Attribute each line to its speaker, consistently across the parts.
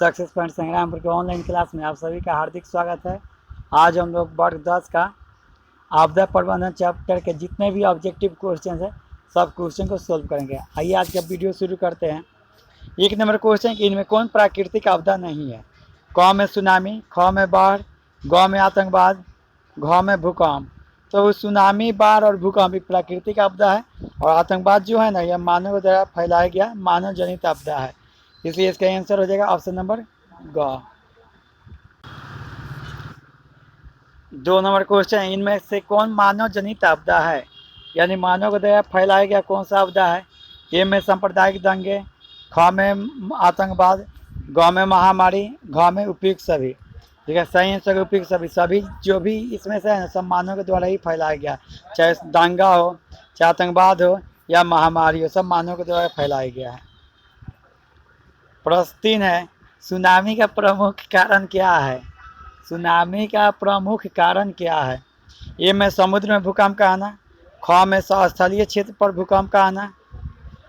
Speaker 1: Success point Sangrampur के online class में आप सभी का हार्दिक स्वागत है। आज हम लोग वर्ग 10 का आपदा प्रबंधन चैप्टर के जितने भी ऑब्जेक्टिव क्वेश्चन है सब क्वेश्चन को सोल्व करेंगे। आइए आज का वीडियो शुरू करते हैं। 1 नंबर क्वेश्चन कि इनमें कौन प्राकृतिक आपदा नहीं है? क में सुनामी, ख में बाढ़, ग में आतंकवाद, घ में भूकंप। तो सुनामी, बाढ़ और भूकंप एक प्राकृतिक आपदा है और आतंकवाद जो है ना यह मानव द्वारा फैलाया गया मानव जनित आपदा है, इसलिए इसका आंसर हो जाएगा ऑप्शन नंबर ग। 2 नंबर क्वेश्चन इनमें से कौन मानव जनित आपदा है? यानी मानव द्वारा फैलाया गया कौन सा आपदा है? ए में सांप्रदायिक दंगे, ख में आतंकवाद, ग में महामारी, घ में उपयुक्त सभी। ठीक है, सही आंसर उपयुक्त सभी। सभी जो भी इसमें से है ना सब मानव के द्वारा ही फैलाया गया, चाहे दंगा हो, चाहे आतंकवाद हो या महामारी हो, सब मानव के द्वारा फैलाया गया है। प्रश्न 3 है, सुनामी का प्रमुख कारण क्या है? सुनामी का प्रमुख कारण क्या है? ए में समुद्र में भूकंप का आना, ख में स्थलीय क्षेत्र पर भूकंप का आना,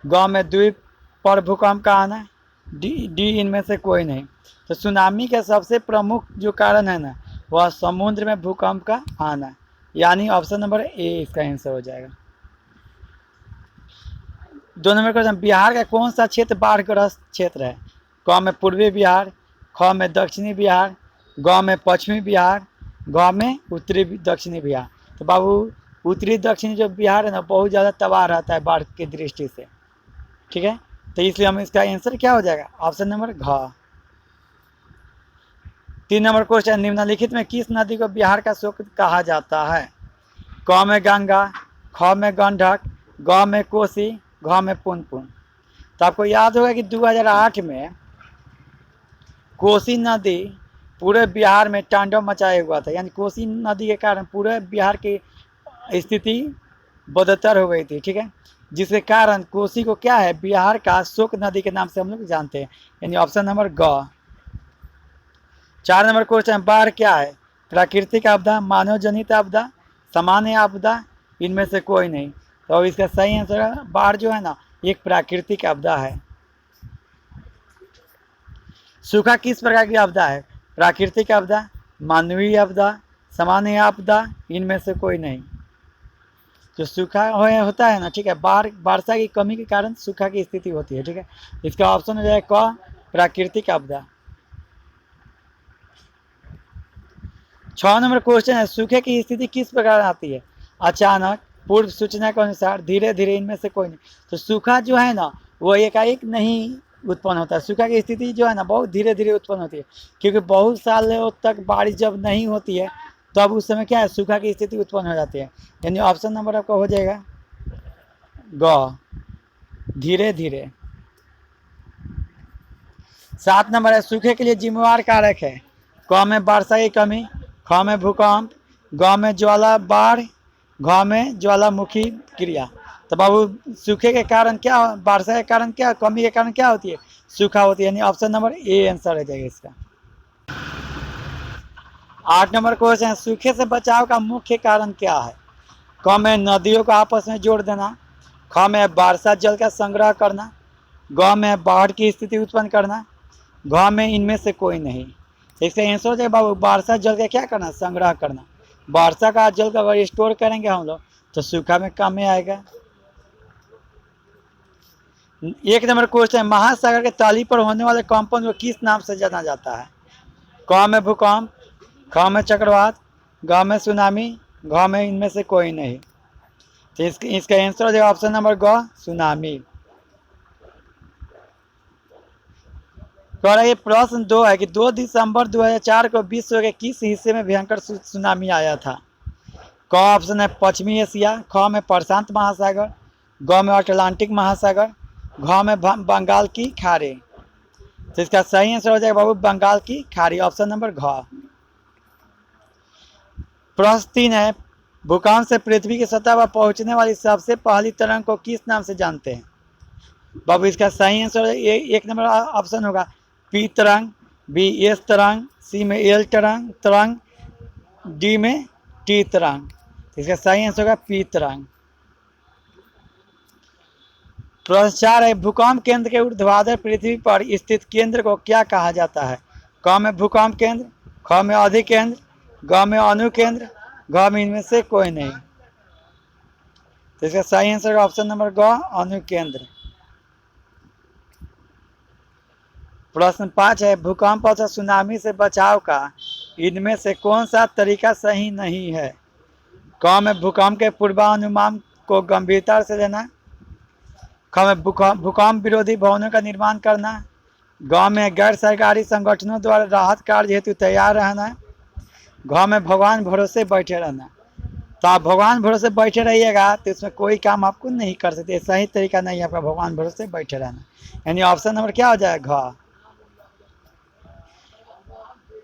Speaker 1: ग में द्वीप पर भूकंप का आना, डी इनमें से कोई नहीं। तो सुनामी का सबसे प्रमुख जो कारण है ना वह समुद्र में भूकंप का आना, यानी ऑप्शन नंबर ए इसका आंसर हो जाएगा। 2 नंबर क्वेश्चन, बिहार का कौन सा क्षेत्र बाढ़ग्रस्त क्षेत्र है? क में पूर्वी बिहार, ख में दक्षिणी बिहार, ग में पश्चिमी बिहार, घ में उत्तरी दक्षिणी बिहार। तो बाबू उत्तरी दक्षिणी जो बिहार है ना बहुत ज़्यादा तबाह रहता है बाढ़ की दृष्टि से। ठीक है, तो इसलिए हम इसका आंसर क्या हो जाएगा? ऑप्शन नंबर घ। 3 नंबर क्वेश्चन, निम्नलिखित में किस नदी को बिहार का शोक कहा जाता है? क में गंगा, ख में गंडक, ग में कोसी, घ में पुनपुन। तो आपको याद होगा कि 2008 में कोसी नदी पूरे बिहार में तांडव मचाए हुआ था, यानी कोसी नदी के कारण पूरे बिहार की स्थिति बदतर हो गई थी। ठीक है, जिसके कारण कोसी को क्या है बिहार का शोक नदी के नाम से हम लोग जानते हैं, यानी ऑप्शन नंबर ग। 4 नंबर क्वेश्चन, बाढ़ क्या है? प्राकृतिक आपदा, मानव जनित आपदा, सामान्य आपदा, इनमें से कोई नहीं। तो इसका सही आंसर है बाढ़ जो है ना एक प्राकृतिक आपदा है। सूखा किस प्रकार की आपदा है? प्राकृतिक आपदा, मानवीय आपदा, सामान्य आपदा, इनमें से कोई नहीं। जो सूखा होता है ना, ठीक है, वर्षा की कमी के कारण सूखा की स्थिति होती है। ठीक है, इसका ऑप्शन हो जाएगा क, प्राकृतिक आपदा। 6 नंबर क्वेश्चन है, सूखे की स्थिति किस प्रकार आती है? अचानक, पूर्व सूचना के अनुसार, धीरे धीरे, इनमें से कोई नहीं। तो सूखा जो है ना वो एकाएक नहीं उत्पन्न होता है। सूखा की स्थिति जो है ना बहुत धीरे धीरे उत्पन्न होती है, क्योंकि बहुत सालों तक बारिश जब नहीं होती है तो अब उस समय क्या है सूखा की स्थिति उत्पन्न हो जाती है, यानी ऑप्शन नंबर आपका हो जाएगा ग, धीरे धीरे। 7 नंबर है, सूखे के लिए जिम्मेवार कारक है? क में वर्षा की कमी, ख में भूकंप, ग में ज्वाला बाढ़, घ में ज्वालामुखी क्रिया। तो बाबू सूखे के कारण क्या, वर्षा के कारण क्या, कमी के कारण क्या होती है? सूखा होती है, यानी ऑप्शन नंबर ए आंसर हो जाएगा इसका। 8 नंबर क्वेश्चन, सूखे से बचाव का मुख्य कारण क्या है? क में नदियों को आपस में जोड़ देना, ख में वर्षा जल का संग्रह करना, ग में बाढ़ की स्थिति उत्पन्न करना, घ में इनमें से कोई नहीं। इसका आंसर हो जाएगा बाबू वर्षा जल का क्या करना, संग्रह करना। वर्षा का जल का अगर स्टोर करेंगे हम लोग तो सूखा में कम में आएगा। 1 नंबर क्वेश्चन, महासागर के तली पर होने वाले कंपन को किस नाम से जाना जाता है? क में भूकंप, ख में चक्रवात, ग में सुनामी, घ में इनमें से कोई नहीं। तो इसका आंसर हो जाएगा ऑप्शन नंबर ग, सुनामी। ये प्रश्न 2 है कि 2 दिसंबर 2004 को विश्व के किस हिस्से में भयंकर सुनामी आया था? क ऑप्शन है पश्चिमी एशिया, ख में प्रशांत महासागर, ग में अटलांटिक महासागर, घ में बंगाल की खाड़ी। तो इसका सही आंसर हो जाएगा बाबू बंगाल की खाड़ी, ऑप्शन नंबर घ। प्रश्न 3 है, भूकंप से पृथ्वी की सतह पर पहुंचने वाली सबसे पहली तरंग को किस नाम से जानते हैं? बाबू इसका सही आंसर 1 नंबर ऑप्शन होगा पी तरंग, बी एस तरंग, सी में एल तरंग, डी में टी तरंग। इसका सही आंसर होगा पी तरंग। प्रश्न 4 है, भूकंप केंद्र के ऊर्ध्वाधर पृथ्वी पर स्थित केंद्र को क्या कहा जाता है? क में भूकंप केंद्र, ख में अधिकेंद्र, ग में अनुकेंद्र, घ में इनमें से कोई नहीं। तो इसका सही आंसर ऑप्शन नंबर ग, अनुकेंद्र। प्रश्न 5 है, भूकंप और सुनामी से बचाव का इनमें से कौन सा तरीका सही नहीं है? क में भूकंप के पूर्वानुमान को गंभीरता से लेना, ख में भूकंप विरोधी भवनों का निर्माण करना, ग में गैर सरकारी संगठनों द्वारा राहत कार्य हेतु तैयार रहना, घ में भगवान भरोसे बैठे रहना। तो आप भगवान भरोसे बैठे रहिएगा तो इसमें कोई काम आपको नहीं कर सकते, सही तरीका नहीं है आपका भगवान भरोसे बैठे रहना, यानी ऑप्शन नंबर क्या हो जाएगा? घ।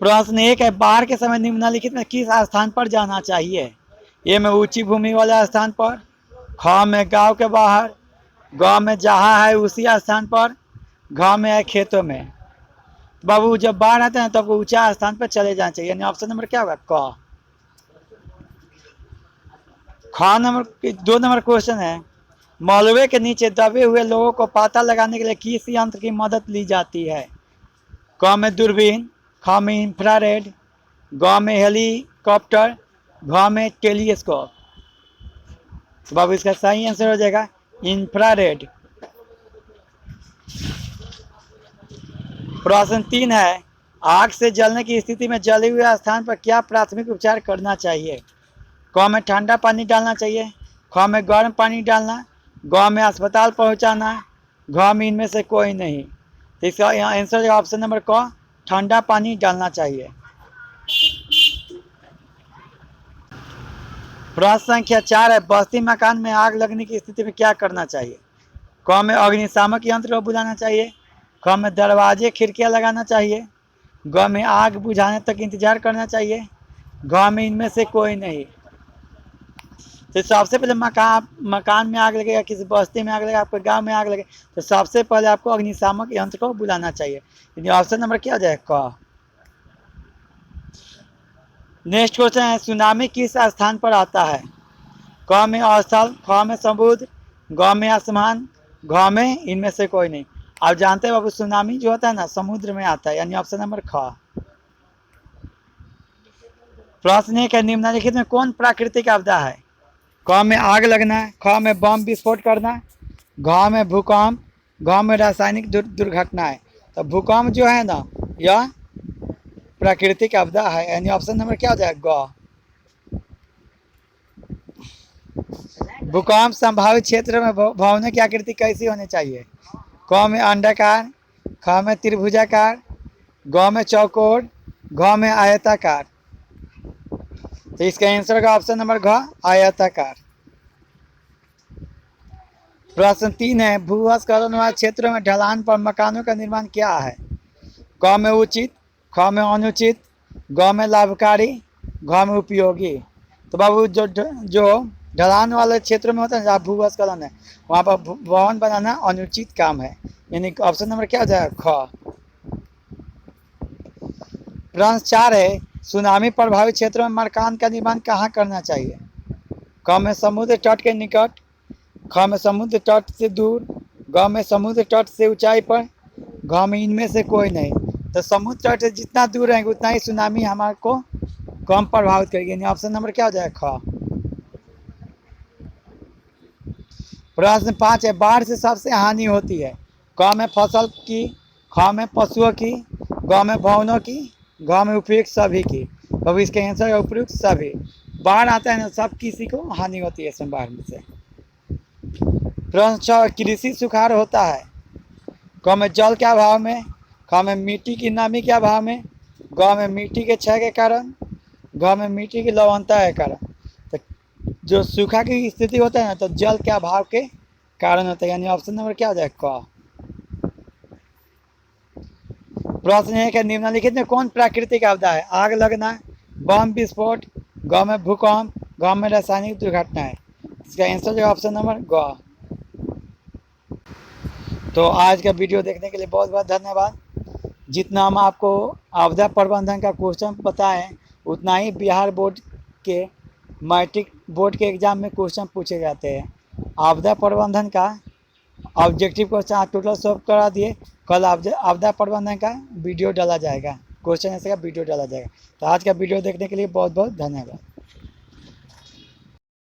Speaker 1: प्रश्न 1 है, बाढ़ के समय निम्नलिखित में किस स्थान पर जाना चाहिए? ए में ऊंची भूमि वाले स्थान पर, ख में गांव के बाहर, ग में जहाँ है उसी स्थान पर, घ में है खेतों में। तो बाबू जब बाढ़ आते हैं तो आपको ऊंचा स्थान पर चले जाना चाहिए, यानी ऑप्शन नंबर क्या होगा? क। ख नंबर 2 नंबर क्वेश्चन है, मलबे के नीचे दबे हुए लोगों को पता लगाने के लिए किस यंत्र की मदद ली जाती है? क में दूरबीन, ख में इंफ्रारेड, ग में हेलीकॉप्टर, घ में टेलीस्कोप। तो बाबू इसका सही आंसर हो जाएगा इंफ्रारेड। प्रश्न 3 है, आग से जलने की स्थिति में जले हुए स्थान पर क्या प्राथमिक उपचार करना चाहिए? क में ठंडा पानी डालना चाहिए, ख में गर्म पानी डालना, ग में अस्पताल पहुंचाना, घ में इनमें से कोई नहीं। तो इसका आंसर है ऑप्शन नंबर क, ठंडा पानी डालना चाहिए। प्रश्न संख्या 4 है, बस्ती मकान में आग लगने की स्थिति में क्या करना चाहिए? क में अग्निशामक यंत्र को बुलाना चाहिए, ख में दरवाजे खिड़कियां लगाना चाहिए, ग में आग बुझाने तक इंतजार करना चाहिए, घ में इनमें से कोई नहीं। तो सबसे पहले मकान में आग लगेगा, किसी बस्ती में आग लगेगा, आपके गांव में आग लगे, तो सबसे पहले आपको अग्निशामक यंत्र को बुलाना चाहिए, यानी ऑप्शन नंबर क्या हो जाएगा? क। नेक्स्ट क्वेश्चन है, सुनामी किस स्थान पर आता है? क में स्थल, ख में समुद्र, ग में आसमान, घ में इनमें से कोई नहीं। आप जानते हैं बाबू सुनामी जो होता है ना समुद्र में आता है, यानी ऑप्शन नंबर ख। प्रश्न 1 है, निम्नलिखित में कौन प्राकृतिक आपदा है? क में आग लगना, ख में बम विस्फोट करना, घ में भूकंप, घ में रासायनिक दुर्घटना है। तो भूकंप जो है ना यह प्राकृतिक आपदा है, यानी ऑप्शन नंबर क्या हो जाएगा? ग। भूकंप संभावित क्षेत्र में भवनों की आकृति कैसी होनी चाहिए? क में अंडाकार, ख में त्रिभुजाकार, ग में चौकोर, घ में आयताकार। तो इसका आंसर होगा ऑप्शन नंबर घ, आयताकार। प्रश्न 3 है, भूस्खलन वाले क्षेत्रों में ढलान पर मकानों का निर्माण क्या है? क में उचित, ख में अनुचित, ग में लाभकारी, घ में उपयोगी। तो बाबू जो ढलान वाले क्षेत्रों में होता है जहाँ भूस्खलन है वहाँ पर भवन बनाना अनुचित काम है, यानी ऑप्शन नंबर क्या हो जाएगा? ख। प्रश्न 4 है, सुनामी प्रभावित क्षेत्रों में मकान का निर्माण कहाँ करना चाहिए? क में समुद्र तट के निकट, ख में समुद्र तट से दूर, ग में समुद्र तट से ऊंचाई पर, घ में इनमें से कोई नहीं। तो समुद्र तट से जितना दूर रहेंगे उतना ही सुनामी हमारे को कम प्रभावित करेगी, यानी ऑप्शन नंबर क्या हो जाएगा? ख। प्रश्न 5 है, बाढ़ से सबसे हानि होती है? क में फसल की, ख में पशुओं की, ग में भवनों की, घ में उपयुक्त सभी की। तो इसके आंसर है उपयुक्त सभी। बाढ़ आता है ना सब किसी को हानि होती है इसमें बाढ़ में से। प्रश्न 6, कृषि सुखाड़ होता है? क में जल के अभाव में, ख में मिट्टी की नमी के अभाव में, ग में मिट्टी के क्षय के कारण, घ में मिट्टी की लवणता के कारण। तो जो सूखा की स्थिति होता है ना तो जल के अभाव के कारण होता है, यानी ऑप्शन नंबर क्या हो जाएगा? क। प्रश्न 1 है, निम्नलिखित में कौन प्राकृतिक आपदा है? आग लगना, बम विस्फोट, ग में भूकंप, घ में रासायनिक दुर्घटना है। इसका आंसर है ऑप्शन नंबर ग। तो आज का वीडियो देखने के लिए बहुत बहुत धन्यवाद। जितना हम आपको आपदा प्रबंधन का क्वेश्चन बताएं उतना ही बिहार बोर्ड के मैट्रिक बोर्ड के एग्ज़ाम में क्वेश्चन पूछे जाते हैं। आपदा प्रबंधन का ऑब्जेक्टिव क्वेश्चन आज टोटल सॉल्व करा दिए। कल आपदा प्रबंधन का वीडियो डाला जाएगा, क्वेश्चन ऐसे का वीडियो डाला जाएगा। तो आज का वीडियो देखने के लिए बहुत बहुत धन्यवाद।